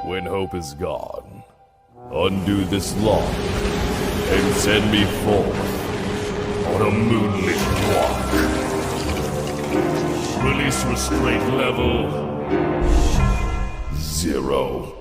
When hope is gone, undo this lock and send me forth on a moonlit walk. Release restraint level 0.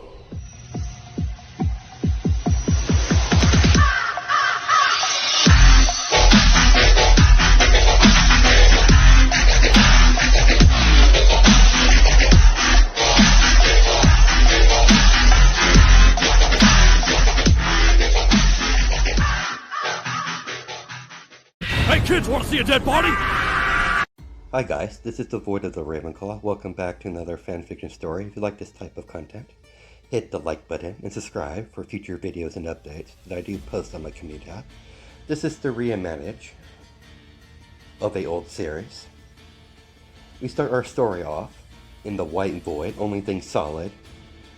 Hey kids, wanna see a dead body? Hi guys, this is the Void of the Ravenclaw. Welcome back to another fanfiction story. If you like this type of content, hit the like button and subscribe for future videos and updates that I do post on my community tab. This is the reimaginage of a old series. We start our story off in the white void. Only thing solid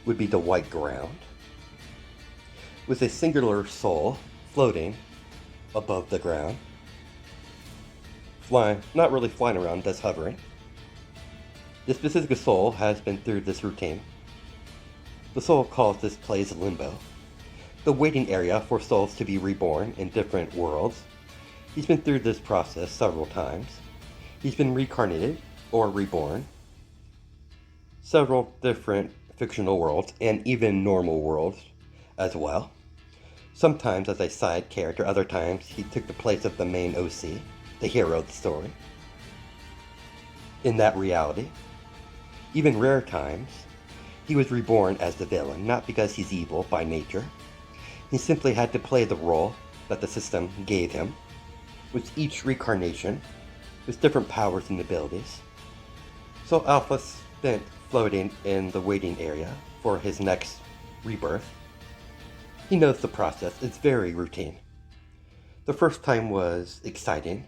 would be the white ground, with a singular soul floating above the ground. Flying, not really flying around, just hovering. This specific soul has been through this routine. The soul calls this place limbo, the waiting area for souls to be reborn in different worlds. He's been through this process several times. He's been reincarnated or reborn, several different fictional worlds and even normal worlds as well. Sometimes as a side character, other times he took the place of the main OC, the hero of the story. In that reality, even rare times, he was reborn as the villain, not because he's evil by nature. He simply had to play the role that the system gave him, with each reincarnation, with different powers and abilities. So Alpha spent floating in the waiting area for his next rebirth. He knows the process, it's very routine. The first time was exciting,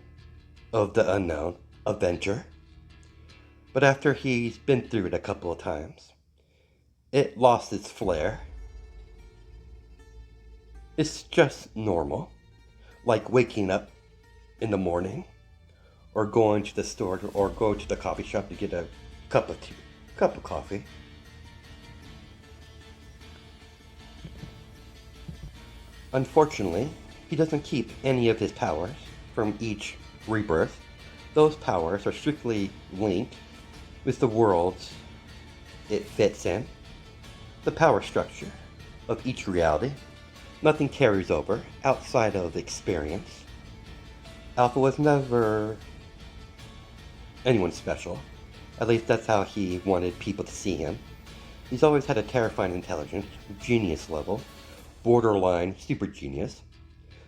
of the unknown, adventure. But after he's been through it a couple of times, it lost its flair. It's just normal, like waking up in the morning, or going to the store, or go to the coffee shop to get a cup of coffee. Unfortunately, he doesn't keep any of his powers from each rebirth. Those powers are strictly linked with the worlds it fits in, the power structure of each reality. Nothing carries over outside of experience. Alpha was never anyone special. At least that's how he wanted people to see him. He's always had a terrifying intelligence, genius level, borderline super genius.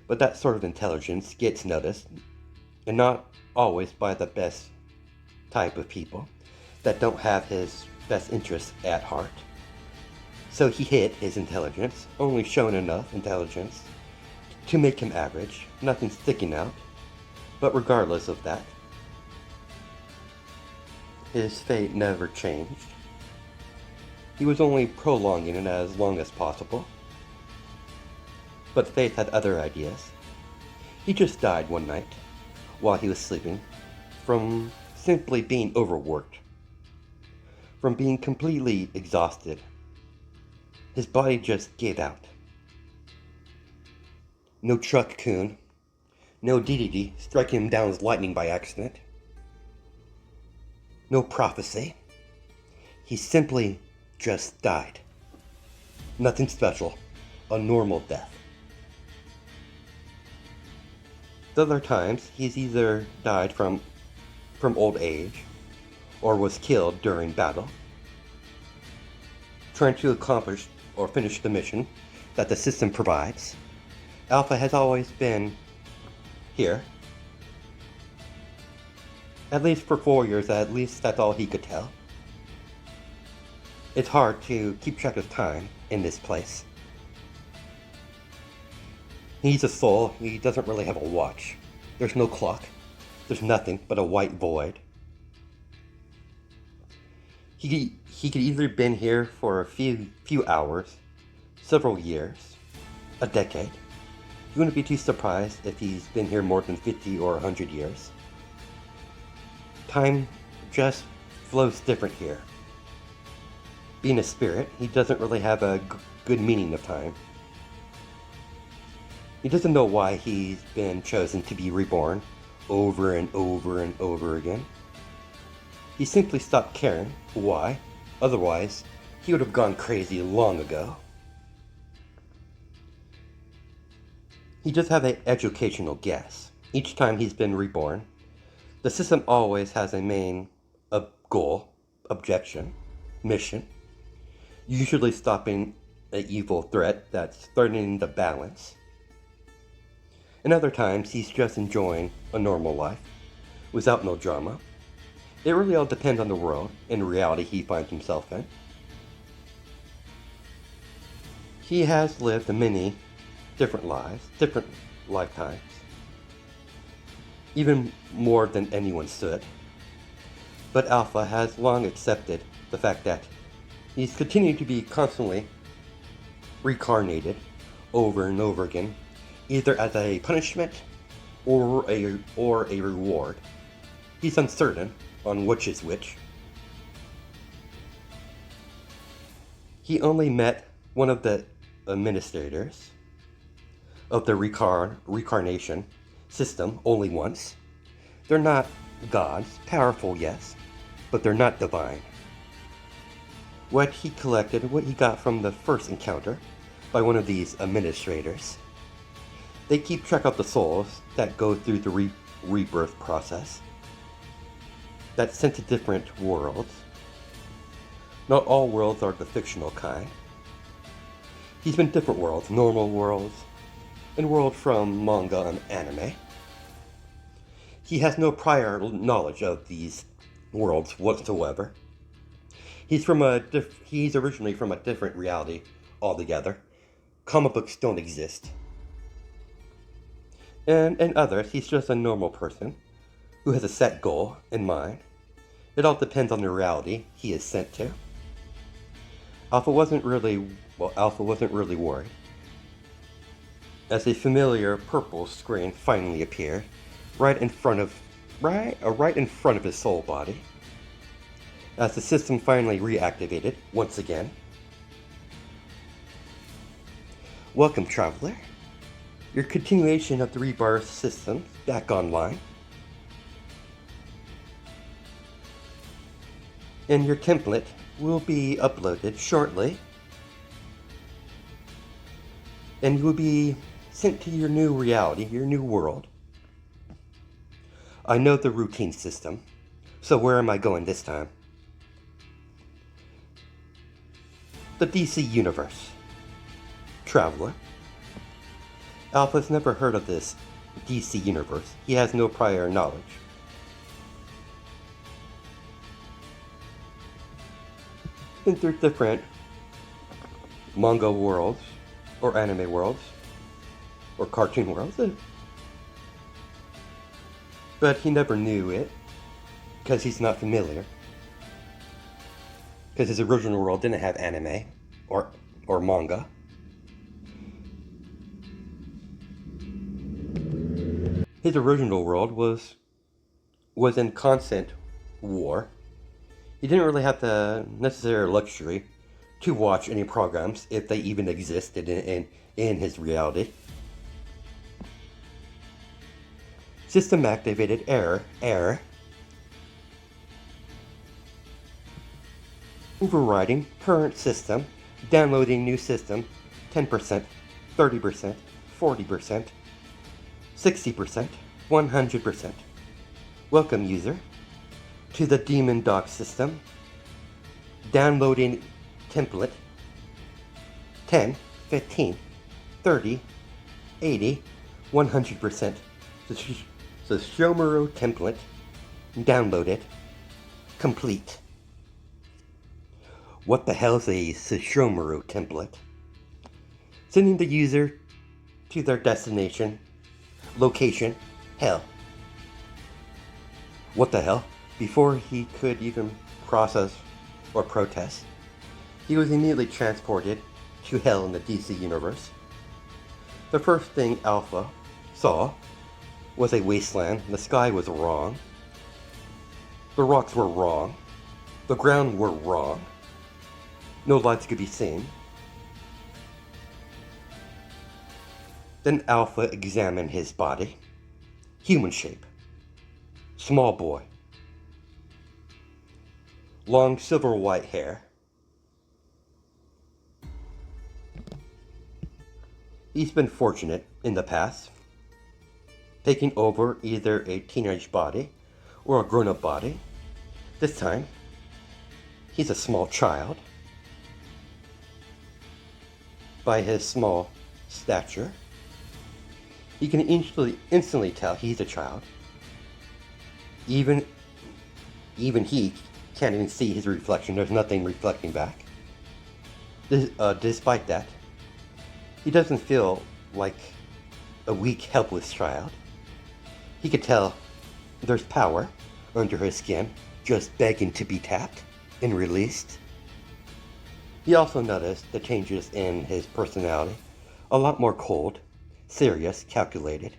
But that sort of intelligence gets noticed, and not always by the best type of people that don't have his best interests at heart. So he hid his intelligence, only shown enough intelligence to make him average, nothing sticking out. But regardless of that, his fate never changed. He was only prolonging it as long as possible. But Faith had other ideas. He just died one night while he was sleeping from simply being overworked, from being completely exhausted. His body just gave out. No Truck Coon, no DDD striking him down as lightning by accident, no prophecy. He simply just died. Nothing special, a normal death. The other times, he's either died from old age, or was killed during battle, trying to accomplish or finish the mission that the system provides. Alpha has always been here, at least for 4 years, at least that's all he could tell. It's hard to keep track of time in this place. He's a soul, he doesn't really have a watch. There's no clock. There's nothing but a white void. He could either been here for a few hours, several years, a decade. You wouldn't be too surprised if he's been here more than 50 or 100 years. Time just flows different here. Being a spirit, he doesn't really have a good meaning of time. He doesn't know why he's been chosen to be reborn over and over and over again. He simply stopped caring why. Otherwise, he would have gone crazy long ago. He just had an educational guess. Each time he's been reborn, the system always has a goal, objection, mission, usually stopping an evil threat that's threatening the balance. And other times, he's just enjoying a normal life, without no drama. It really all depends on the world and reality he finds himself in. He has lived many different lives, different lifetimes, even more than anyone should. But Alpha has long accepted the fact that he's continued to be constantly reincarnated over and over again, either as a punishment or a reward. He's uncertain on which is which. He only met one of the administrators of the reincarnation system only once. They're not gods, powerful, yes, but they're not divine. What he got from the first encounter by one of these administrators. They keep track of the souls that go through the rebirth process, that's sent to different worlds. Not all worlds are the fictional kind. He's been different worlds, normal worlds, and worlds from manga and anime. He has no prior knowledge of these worlds whatsoever. He's originally from a different reality altogether. Comic books don't exist. And in others, he's just a normal person who has a set goal in mind. It all depends on the reality he is sent to. Alpha wasn't really worried. As a familiar purple screen finally appeared, right in front of his soul body. As the system finally reactivated once again. Welcome, traveler. Your continuation of the Rebirth system back online. And your template will be uploaded shortly. And you will be sent to your new reality, your new world. I know the routine system, so where am I going this time? The DC universe. Traveler. Alpha's never heard of this DC universe. He has no prior knowledge. Been through different manga worlds, or anime worlds, or cartoon worlds, but he never knew it, because he's not familiar. Because his original world didn't have anime, or manga. His original world was in constant war. He didn't really have the necessary luxury to watch any programs, if they even existed in his reality. System activated, error. Overriding current system, downloading new system, 10%, 30%, 40%, 60%, 100%. Welcome, user, to the Demon Dog system. Downloading template, 10, 15, 30, 80, 100%. The Shomuro template, downloaded, complete. What the hell is a Shomuro template? Sending the user to their destination, location, hell. What the hell? Before he could even process or protest, he was immediately transported to hell in the DC universe. The first thing Alpha saw was a wasteland. The sky was wrong. The rocks were wrong. The ground were wrong. No lights could be seen. Then Alpha examined his body. Human shape. Small boy. Long silver white hair. He's been fortunate in the past, taking over either a teenage body or a grown-up body. This time, he's a small child. By his small stature, you can instantly tell he's a child. Even he can't even see his reflection. There's nothing reflecting back. Despite that, he doesn't feel like a weak, helpless child. He could tell there's power under his skin, just begging to be tapped and released. He also noticed the changes in his personality. A lot more cold, serious, calculated.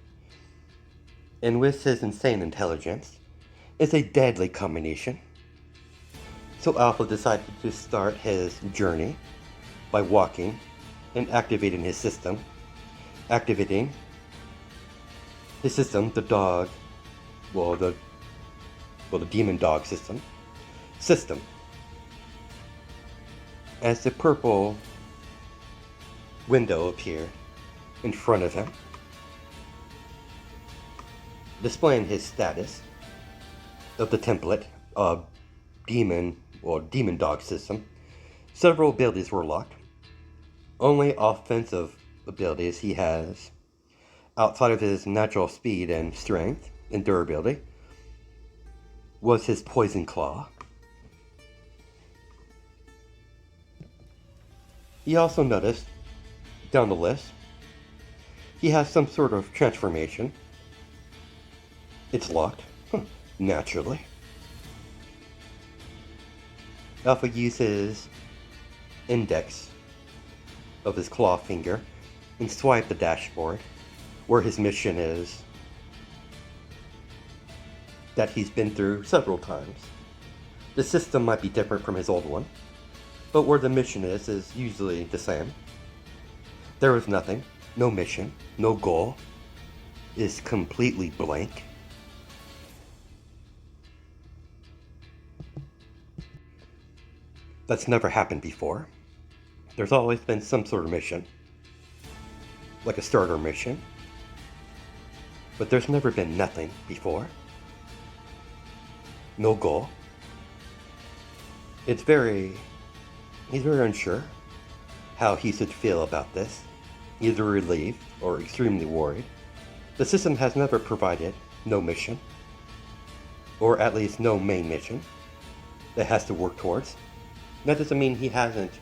And with his insane intelligence, it's a deadly combination. So Alpha decided to start his journey by walking and activating his system. Activating his system, the dog, the demon dog system. As the purple window appeared in front of him, displaying his status of the template of demon dog system. Several abilities were locked. Only offensive abilities he has outside of his natural speed and strength and durability was his poison claw. He also noticed down the list he has some sort of transformation. It's locked, naturally. Alpha uses index of his claw finger and swipe the dashboard where his mission is that he's been through several times. The system might be different from his old one, but where the mission is usually the same. There is nothing, no mission, no goal, is completely blank. That's never happened before. There's always been some sort of mission, like a starter mission, but there's never been nothing before. No goal. He's very unsure how he should feel about this, either relieved or extremely worried. The system has never provided no mission, or at least no main mission that has to work towards. That doesn't mean he hasn't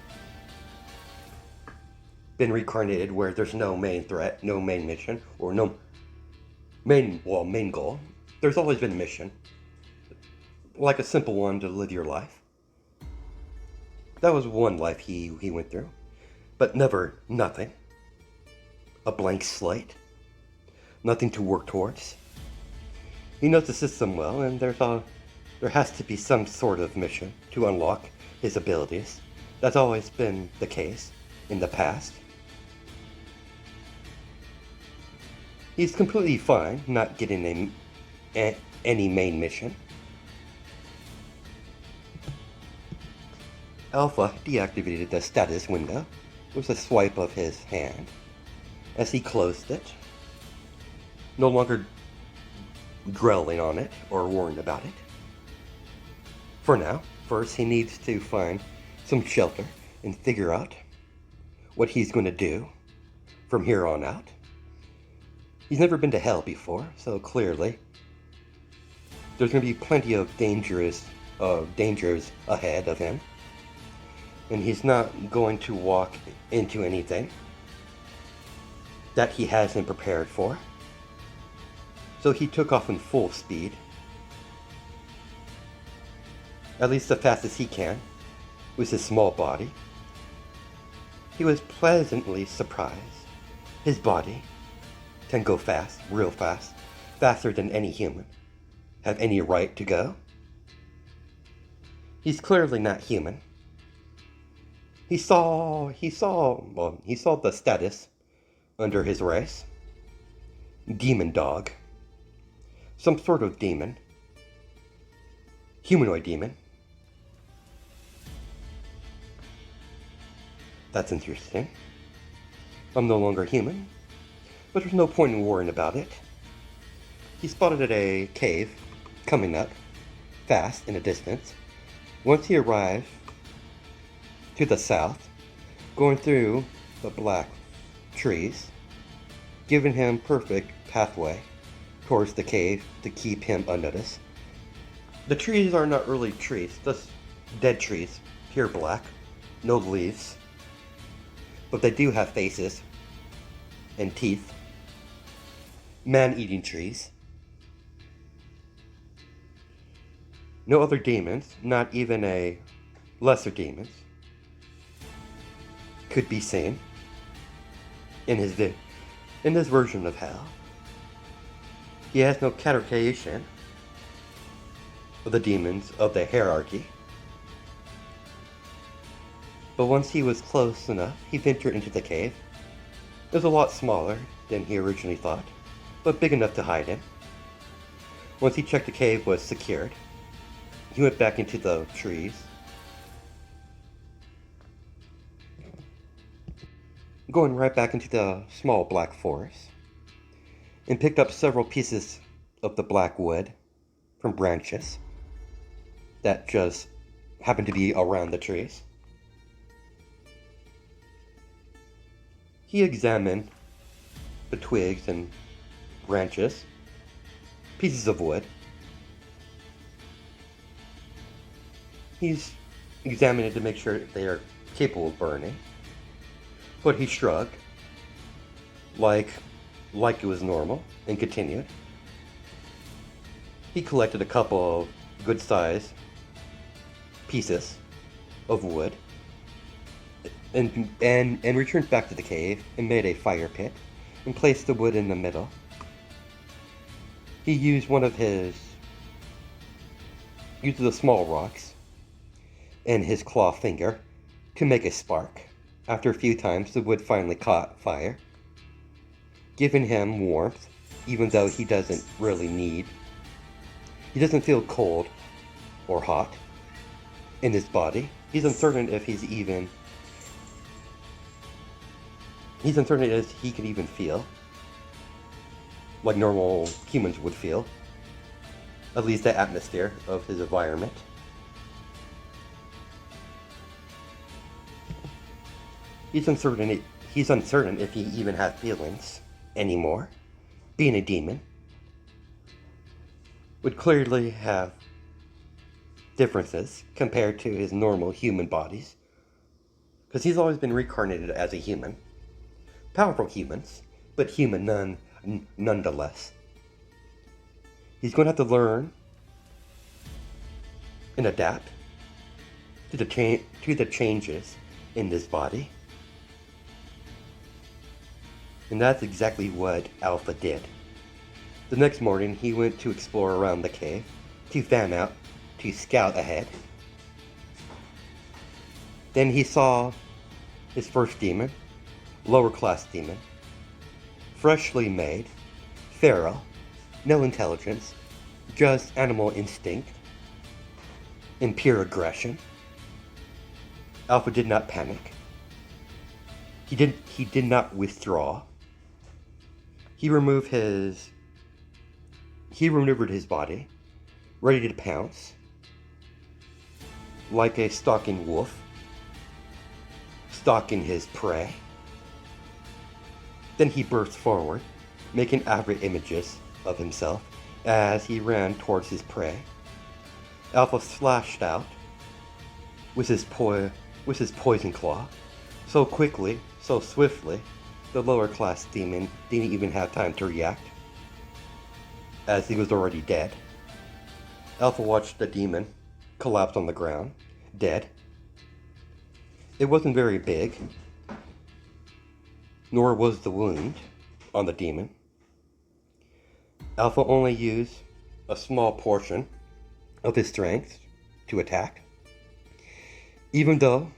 been reincarnated where there's no main threat, no main mission, or no main goal. There's always been a mission, like a simple one to live your life. That was one life he went through, but never nothing. A blank slate, nothing to work towards. He knows the system well, and there has to be some sort of mission to unlock his abilities. That's always been the case in the past. He's completely fine not getting any main mission. Alpha deactivated the status window with a swipe of his hand as he closed it, no longer dwelling on it or worrying about it. For now, first he needs to find some shelter and figure out what he's going to do from here on out. He's never been to hell before, so clearly there's going to be plenty of dangers ahead of him. And he's not going to walk into anything that he hasn't prepared for. So he took off in full speed, at least as fast as he can, with his small body. He was pleasantly surprised. His body can go fast, real fast, faster than any human have any right to go. He's clearly not human. he saw the status under his race. Demon dog. Some sort of demon. Humanoid demon. That's interesting. I'm no longer human, but there's no point in worrying about it. He spotted a cave coming up fast in the distance. Once he arrived to the south, going through the black trees, giving him perfect pathway towards the cave to keep him unnoticed. The trees are not really trees, just dead trees, pure black, no leaves, but they do have faces and teeth. Man-eating trees. No other demons, not even a lesser demons, could be seen in his version of hell. He has no categorization of the demons of the hierarchy. But once he was close enough, he ventured into the cave. It was a lot smaller than he originally thought, but big enough to hide in. Once he checked the cave was secured, he went back into the trees, going right back into the small black forest, and picked up several pieces of the black wood from branches that just happened to be around the trees. He examined the twigs and branches, pieces of wood. He's examining it to make sure they are capable of burning. But he shrugged, like it was normal, and continued. He collected a couple of good-sized pieces of wood and returned back to the cave and made a fire pit and placed the wood in the middle. He used the small rocks and his claw finger to make a spark. After a few times, the wood finally caught fire, giving him warmth, even though he doesn't feel cold or hot in his body. He's uncertain if he can even feel like normal humans would feel, at least the atmosphere of his environment. He's uncertain if he even has feelings anymore. Being a demon would clearly have differences compared to his normal human bodies, because he's always been reincarnated as a human. Powerful humans, but human nonetheless. He's going to have to learn and adapt to the changes in this body. And that's exactly what Alpha did. The next morning, he went to explore around the cave, to scout ahead. Then he saw his first demon, lower class demon, freshly made, feral, no intelligence, just animal instinct, and pure aggression. Alpha did not panic. He did not withdraw. He maneuvered his body, ready to pounce, like a stalking wolf, stalking his prey. Then he burst forward, making avid images of himself as he ran towards his prey. Alpha slashed out with his poison claw, so quickly, so swiftly, the lower class demon didn't even have time to react, as he was already dead. Alpha watched the demon collapse on the ground, dead. It wasn't very big, nor was the wound on the demon. Alpha only used a small portion of his strength to attack, even though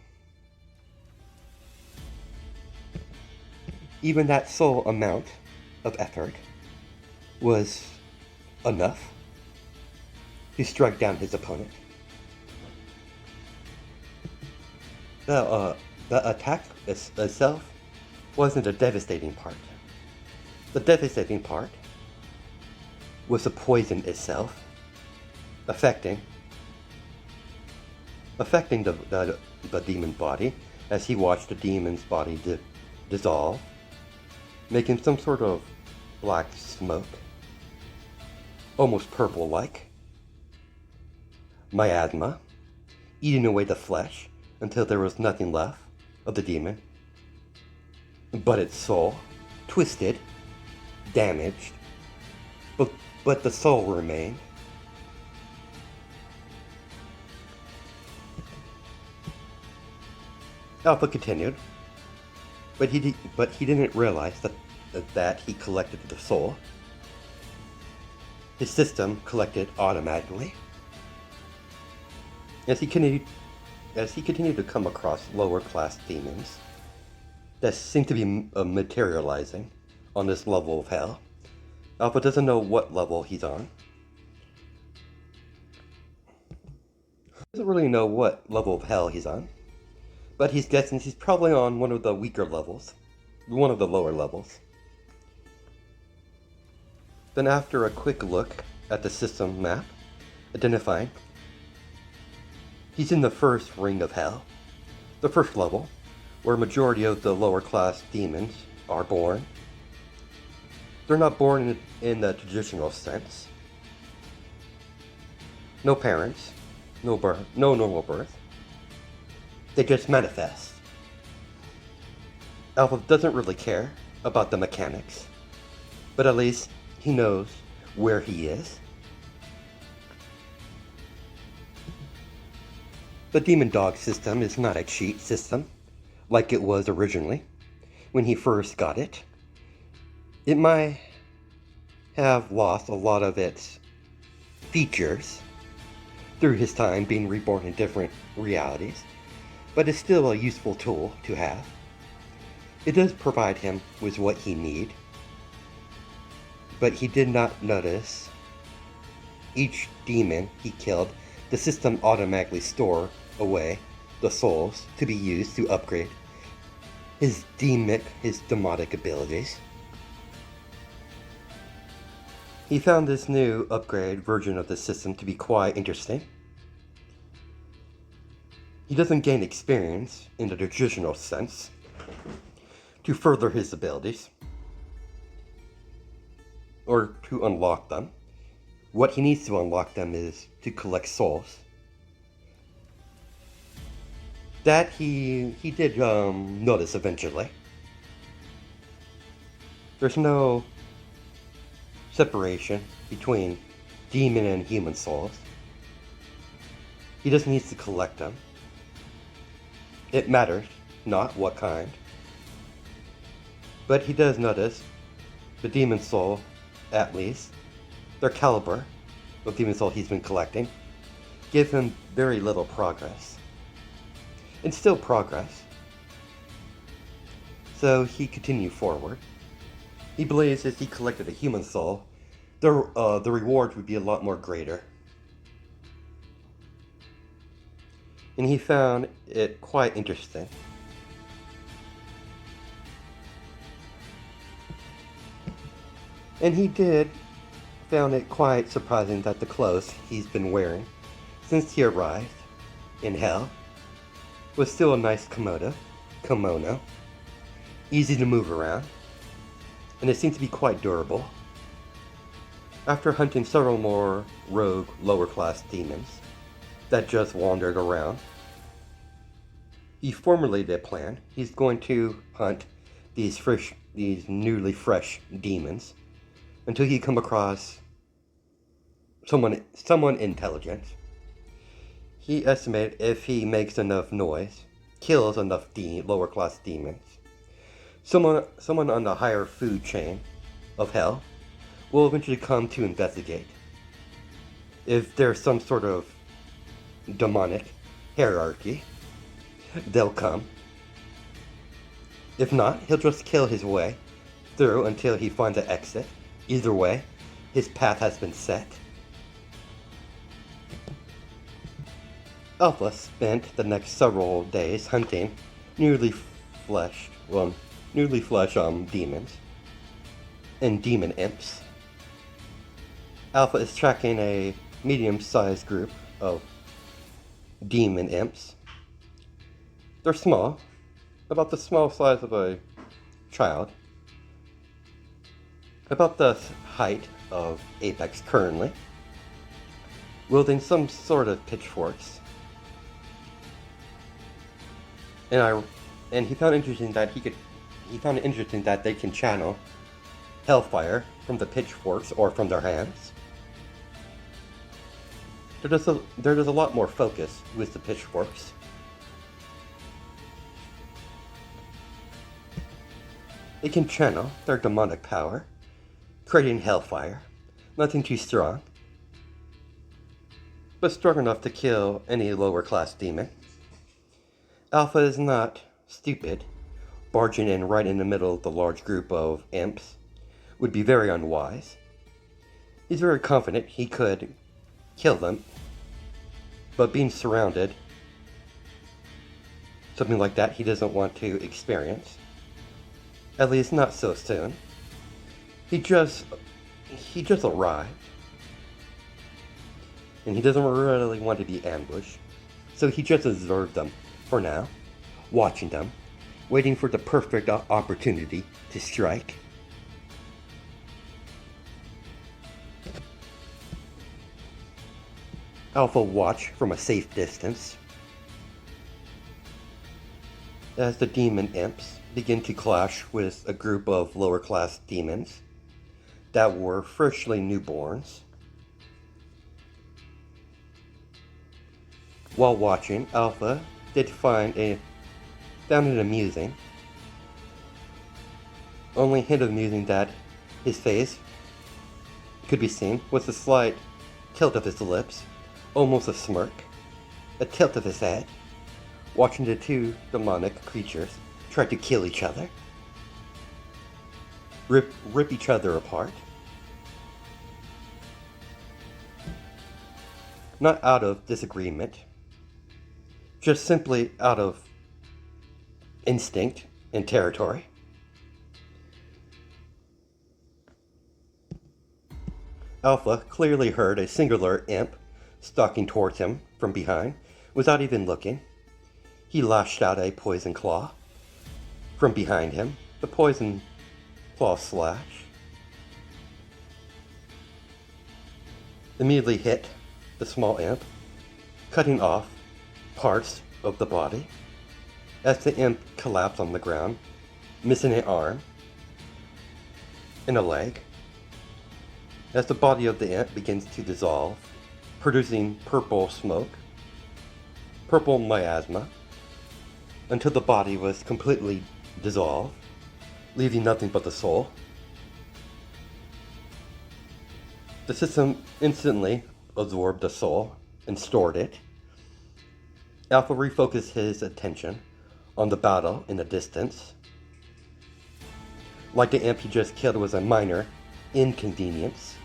even that sole amount of effort was enough to strike down his opponent. The attack itself wasn't the devastating part. The devastating part was the poison itself affecting the demon body as he watched the demon's body dissolve, making some sort of black smoke, almost purple-like, miasma, eating away the flesh until there was nothing left of the demon, but its soul, twisted, damaged, but the soul remained. Alpha continued, but he didn't realize that he collected the soul. His system collected automatically. As he continued to come across lower class demons that seem to be materializing on this level of hell, Alpha doesn't know what level he's on. Doesn't really know what level of hell he's on, but he's guessing he's probably on one of the weaker levels, one of the lower levels. Then after a quick look at the system map, identifying he's in the first ring of hell, the first level, where a majority of the lower class demons are born. They're not born in the traditional sense. No parents, no normal birth. They just manifest. Alpha doesn't really care about the mechanics, but at least he knows where he is. The Demon Dog system is not a cheat system like it was originally when he first got it. It might have lost a lot of its features through his time being reborn in different realities, but it's still a useful tool to have. It does provide him with what he needs, but he did not notice each demon he killed, the system automatically store away the souls to be used to upgrade his demonic abilities. He found this new upgrade version of the system to be quite interesting. He doesn't gain experience in the traditional sense to further his abilities or to unlock them. What he needs to unlock them is to collect souls. That he did notice eventually. There's no separation between demon and human souls. He just needs to collect them. It matters not what kind. But he does notice the demon soul, at least, their caliber of demon soul he's been collecting, give him very little progress. And still progress. So he continued forward. He believes if he collected a human soul, the reward would be a lot more greater. And he found it quite interesting. And he found it quite surprising that the clothes he's been wearing since he arrived in hell was still a nice kimono, easy to move around, and it seemed to be quite durable. After hunting several more rogue lower class demons that just wandered around, he formulated a plan. He's going to hunt these newly fresh demons until he come across someone intelligent. He estimated if he makes enough noise, kills enough lower class demons, someone on the higher food chain of hell will eventually come to investigate. If there's some sort of demonic hierarchy, they'll come. If not, he'll just kill his way through until he finds an exit. Either way, his path has been set. Alpha spent the next several days hunting newly fleshed demons and demon imps. Alpha is tracking a medium-sized group of demon imps. They're small, about the small size of a child, about the height of Apex currently, wielding some sort of pitchforks. And he found it interesting that they can channel hellfire from the pitchforks or from their hands. There's a lot more focus with the pitchforks. They can channel their demonic power, creating hellfire. Nothing too strong, but strong enough to kill any lower class demon. Alpha is not stupid. Barging in right in the middle of the large group of imps would be very unwise. He's very confident he could kill them, but being surrounded, something like that, he doesn't want to experience. At least not so soon. He just arrived, and he doesn't really want to be ambushed, so he just observed them for now, watching them, waiting for the perfect opportunity to strike. Alpha watched from a safe distance as the demon imps begin to clash with a group of lower class demons that were freshly newborns. While watching, Alpha did found it amusing. Only hint of amusing that his face could be seen was a slight tilt of his lips, almost a smirk, a tilt of his head, watching the two demonic creatures try to kill each other, rip each other apart. Not out of disagreement, just simply out of instinct and territory. Alpha clearly heard a singular imp stalking towards him from behind without even looking. He lashed out a poison claw from behind him. The poison claw slash immediately hit the small imp, cutting off parts of the body as the imp collapsed on the ground, missing an arm and a leg. As the body of the imp begins to dissolve, producing purple smoke, purple miasma, until the body was completely dissolved, leaving nothing but the soul. The system instantly absorbed the soul and stored it. Alpha refocused his attention on the battle in the distance. Like the imp he just killed was a minor inconvenience.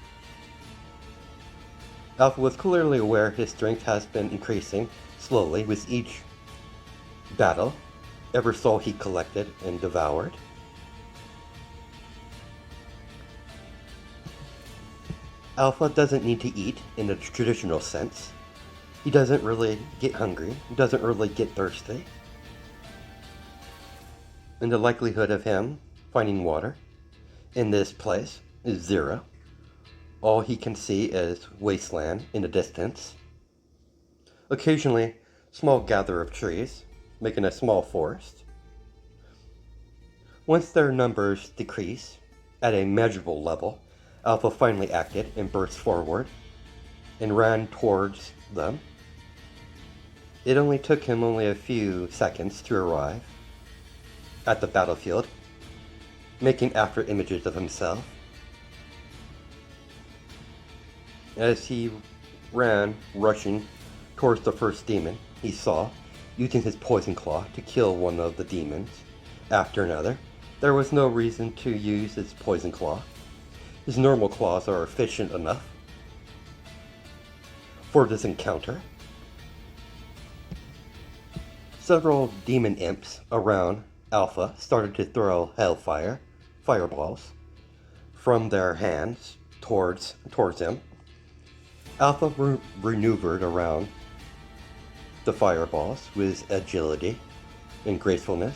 Alpha was clearly aware his strength has been increasing slowly with each battle, every soul he collected and devoured. Alpha doesn't need to eat in the traditional sense. He doesn't really get hungry, he doesn't really get thirsty. And the likelihood of him finding water in this place is zero. All he can see is wasteland in the distance. Occasionally, small gather of trees, making a small forest. Once their numbers decrease at a measurable level, Alpha finally acted and burst forward and ran towards them. It only took him a few seconds to arrive at the battlefield, making after images of himself. As he ran, rushing towards the first demon he saw, using his poison claw to kill one of the demons, after another. There was no reason to use his poison claw. His normal claws are efficient enough for this encounter. Several demon imps around Alpha started to throw fireballs, from their hands towards him. Alpha maneuvered around the fireballs with agility and gracefulness,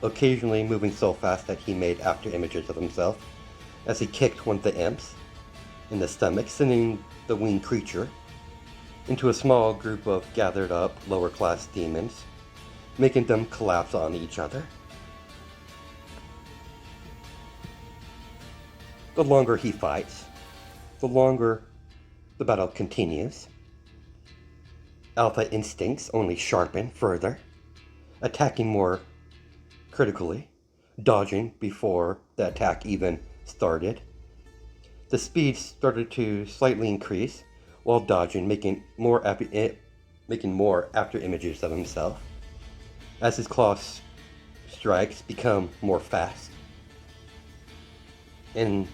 occasionally moving so fast that he made after images of himself as he kicked one of the imps in the stomach, sending the winged creature into a small group of gathered up lower class demons, making them collapse on each other. The longer he fights, the longer the battle continues. Alpha instincts only sharpen further, attacking more critically, dodging before the attack even started. The speed started to slightly increase while dodging, making more after images of himself as his claw strikes become more fast in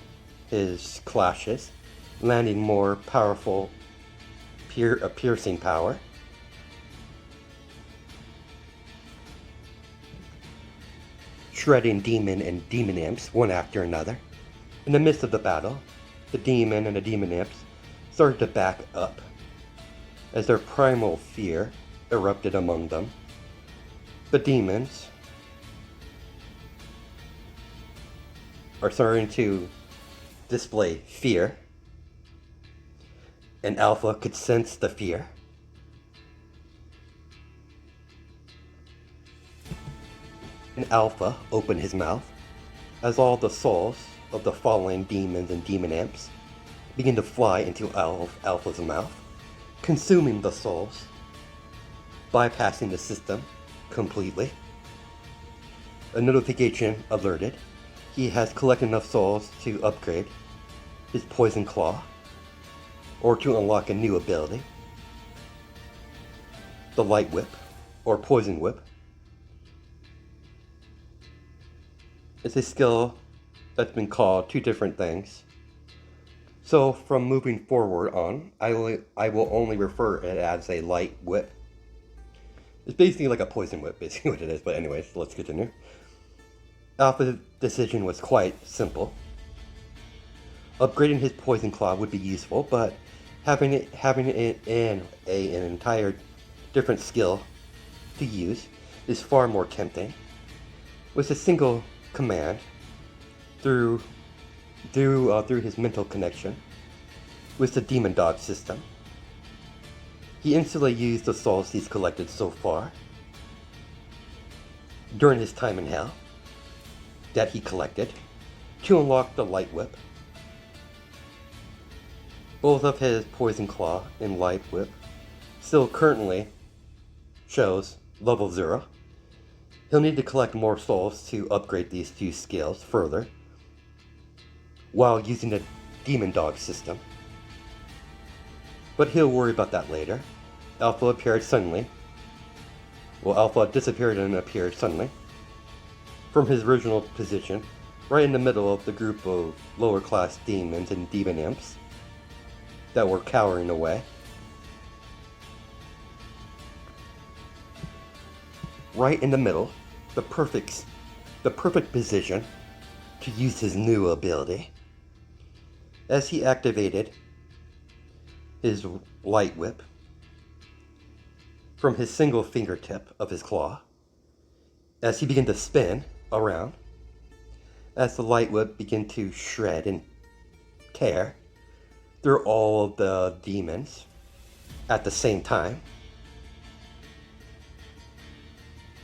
his clashes, landing more powerful piercing power. Shredding demon and demon imps one after another. In the midst of the battle, the demon and the demon imps started to back up as their primal fear erupted among them. The demons are starting to display fear, and Alpha could sense the fear. And Alpha opened his mouth as all the souls of the fallen demons and demon imps begin to fly into Alpha's mouth, consuming the souls, bypassing the system completely. A notification alerted. He has collected enough souls to upgrade his poison claw or to unlock a new ability, the light whip or poison whip. It's a skill that's been called two different things. So from moving forward on, I will only refer it as a light whip. It's basically like a poison whip, basically what it is, but anyways, let's continue. Alpha's decision was quite simple. Upgrading his poison claw would be useful, but having it in an entire different skill to use is far more tempting. With a single command through his mental connection with the demon dog system, he instantly used the souls he's collected so far during his time in hell that he collected to unlock the light whip. Both of his poison claw and light whip still currently shows level 0. He'll need to collect more souls to upgrade these two skills further while using the demon dog system. But he'll worry about that later. Alpha appeared suddenly. Well, Alpha disappeared and appeared suddenly from his original position, right in the middle of the group of lower class demons and demon imps that were cowering away. Right in the middle, the perfect position to use his new ability. As he activated his light whip from his single fingertip of his claw, as he began to spin around, as the light whip began to shred and tear through all of the demons at the same time.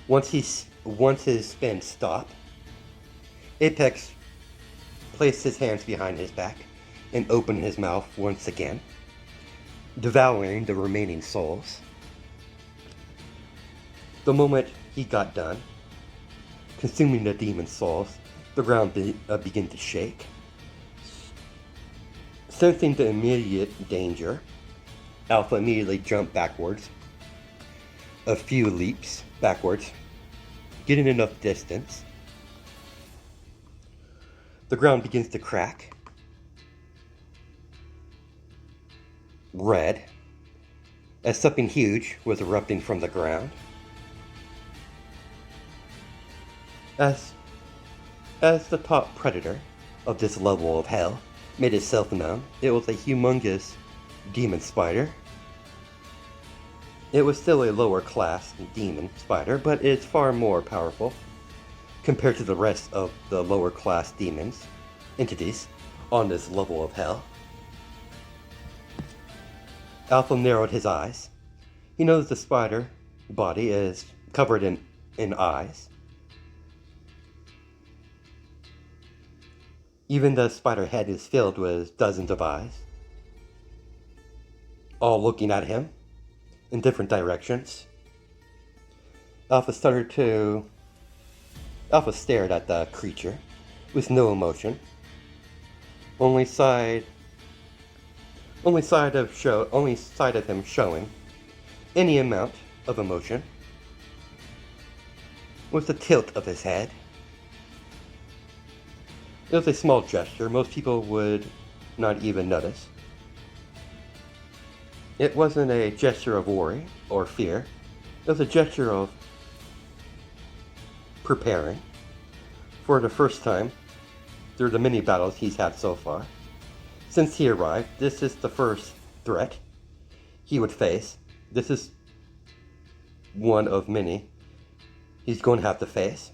Once his spin stopped, Apex placed his hands behind his back and opened his mouth once again, devouring the remaining souls. The moment he got done consuming the demon souls, the ground began to shake. Sensing the immediate danger, Alpha immediately jumped backwards, a few leaps backwards, getting enough distance The ground begins to crack. Red, as something huge was erupting from the ground. As the top predator of this level of hell made itself known, it was a humongous demon spider. It was still a lower class demon spider, but it's far more powerful compared to the rest of the lower class demons entities on this level of hell. Alpha narrowed his eyes. He knows the spider body is covered in eyes. Even the spider head is filled with dozens of eyes, all looking at him in different directions. Alpha stared at the creature with no emotion, only side of him showing any amount of emotion was the tilt of his head. It was a small gesture. Most people would not even notice. It wasn't a gesture of worry or fear. It was a gesture of preparing for the first time through the many battles he's had so far. Since he arrived, this is the first threat he would face. This is one of many he's going to have to face.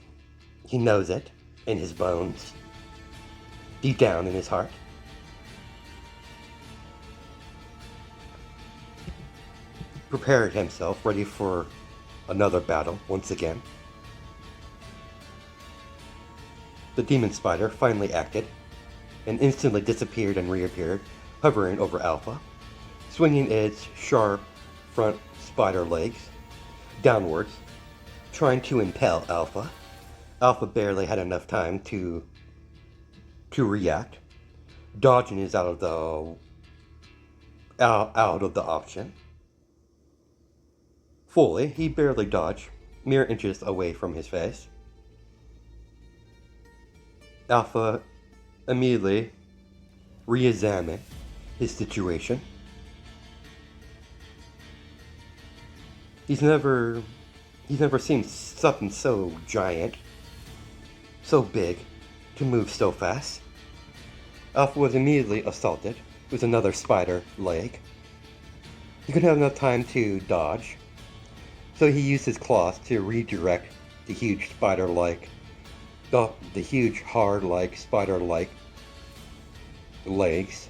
He knows it in his bones, deep down in his heart. Prepared himself, ready for another battle once again. The demon spider finally acted and instantly disappeared and reappeared, hovering over Alpha, swinging its sharp front spider legs downwards, trying to impel Alpha. Alpha barely had enough time to react. Dodging is out of the option. Fully, he barely dodged, mere inches away from his face. Alpha immediately re-examined his situation. He's never seen something so giant, so big, to move so fast. Alpha was immediately assaulted with another spider leg. He couldn't have enough time to dodge, so he used his claws to redirect the huge spider-like, the huge hard-like spider-like legs.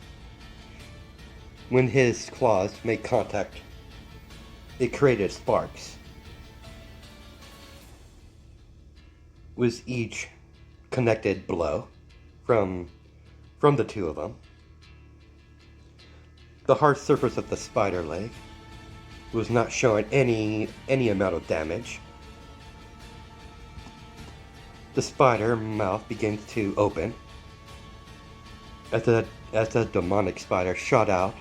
When his claws made contact, it created sparks with each connected blow from the two of them. The hard surface of the spider leg was not showing any amount of damage. The spider mouth begins to open as the demonic spider shot out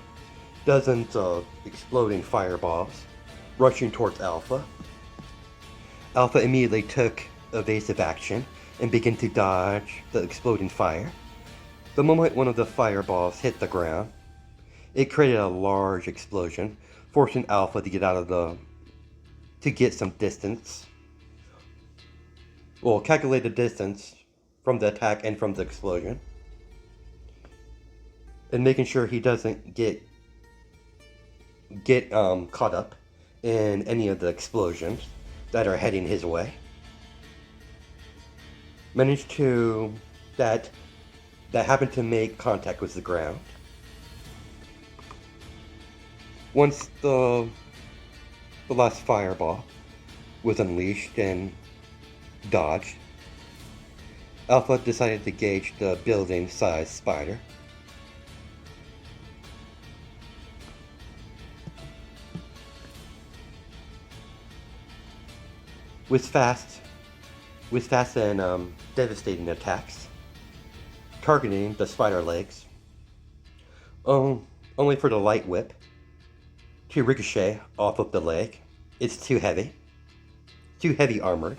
dozens of exploding fireballs, rushing towards Alpha. Alpha immediately took evasive action and began to dodge the exploding fire. The moment one of the fireballs hit the ground, it created a large explosion, forcing Alpha to get some distance. Well, calculated distance from the attack and from the explosion, and making sure he doesn't get caught up in any of the explosions that are heading his way. Managed to that happened to make contact with the ground. Once the last fireball was unleashed and dodged, Alpha decided to gauge the building-sized spider. With fast and devastating attacks, targeting the spider legs, only for the light whip to ricochet off of the leg. It's too heavy armored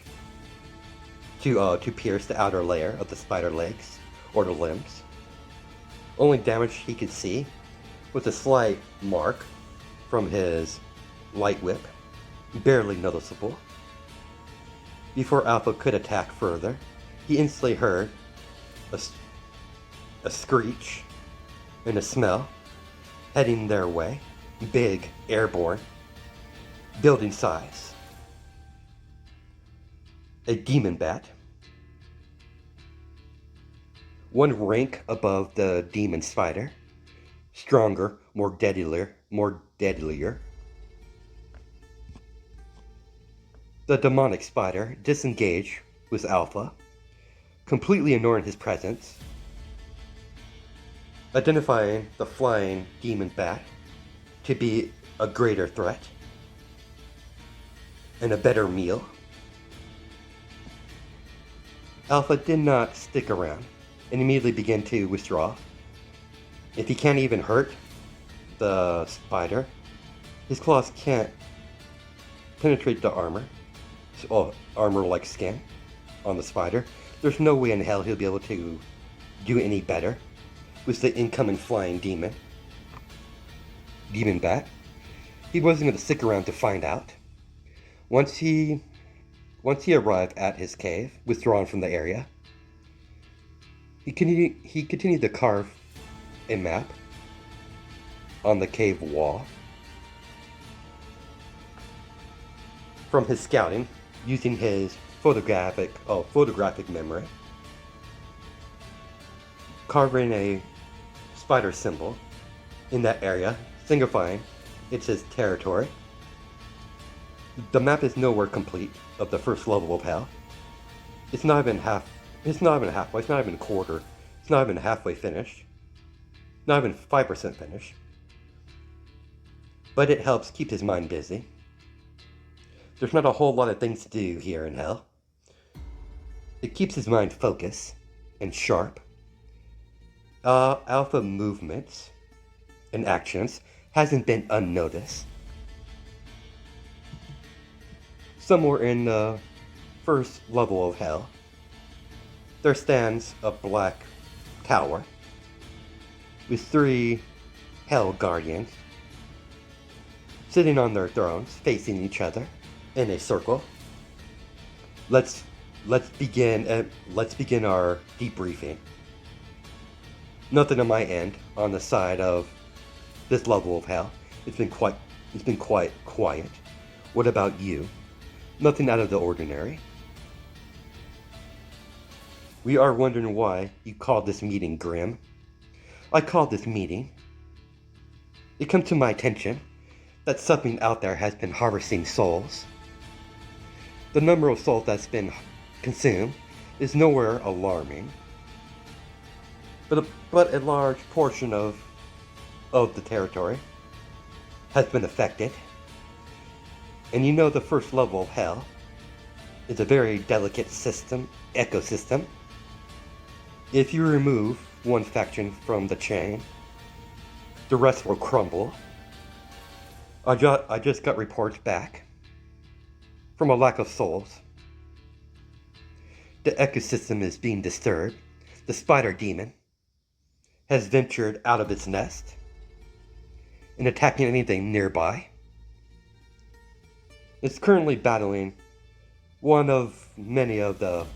to pierce the outer layer of the spider legs or the limbs. Only damage he could see was a slight mark from his light whip, barely noticeable. Before Alpha could attack further, he instantly heard a screech and a smell heading their way, big, airborne, building size. A demon bat, one rank above the demon spider, stronger, more deadlier. The demonic spider disengaged with Alpha, completely ignoring his presence, identifying the flying demon bat to be a greater threat and a better meal. Alpha did not stick around and immediately began to withdraw. If he can't even hurt the spider, his claws can't penetrate the armor, armor-like skin on the spider. There's no way in hell he'll be able to do any better with the incoming flying demon bat. He wasn't going to stick around to find out. Once he arrived at his cave, withdrawn from the area, he continued to carve a map on the cave wall. From his scouting, using his photographic memory, carving a spider symbol in that area, signifying it's his territory. The map is nowhere complete of the first level of hell. It's not even halfway, it's not even a quarter, it's not even halfway finished. Not even 5% finished. But it helps keep his mind busy. There's not a whole lot of things to do here in hell. It keeps his mind focused and sharp. Alpha movements and actions hasn't been unnoticed. Somewhere in the first level of hell, there stands a black tower with 3 hell guardians sitting on their thrones, facing each other in a circle. Let's begin our debriefing. Nothing on my end on the side of this level of hell. It's been quite quiet. What about you? Nothing out of the ordinary. We are wondering why you called this meeting grim. I called this meeting. It come to my attention that something out there has been harvesting souls. The number of souls that's been consumed is nowhere alarming, but a large portion of the territory has been affected. And you know the first level of hell is a very delicate ecosystem. If you remove one faction from the chain, the rest will crumble. I just got reports back from a lack of souls. The ecosystem is being disturbed. The spider demon has ventured out of its nest and attacking anything nearby. It's currently battling one of many of the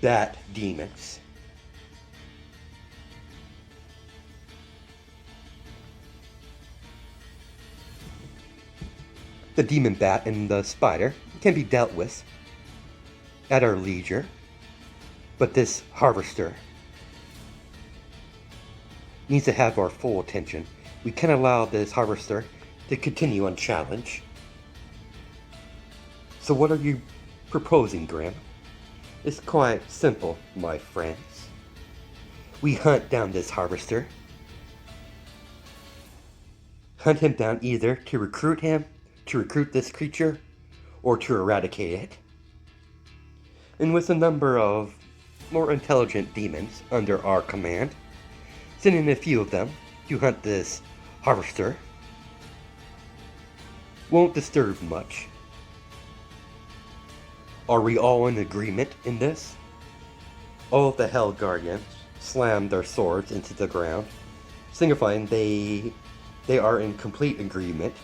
bat demons. The demon bat and the spider can be dealt with at our leisure, but this harvester needs to have our full attention. We can't allow this harvester to continue unchallenged. So what are you proposing, Grim? It's quite simple, my friends. We hunt down this harvester. Hunt him down either to recruit this creature, or to eradicate it. And with a number of more intelligent demons under our command, sending a few of them to hunt this harvester won't disturb much. Are we all in agreement in this? all of the Hell Guardians slam their swords into the ground, signifying they are in complete agreement.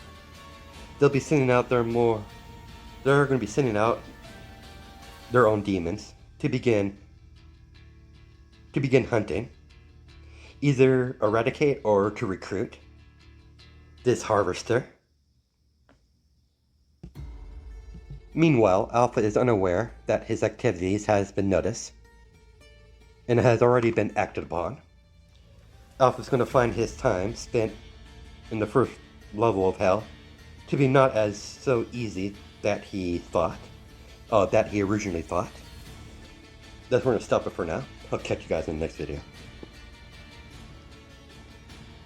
They'll be sending out they're going to be sending out their own demons to begin hunting, either eradicate or to recruit this harvester. Meanwhile, Alpha is unaware that his activities has been noticed and has already been acted upon. Alpha's going to find his time spent in the first level of Hell to be not as so easy that he thought, that he originally thought. That's where I'm going to stop it for now. I'll catch you guys in the next video.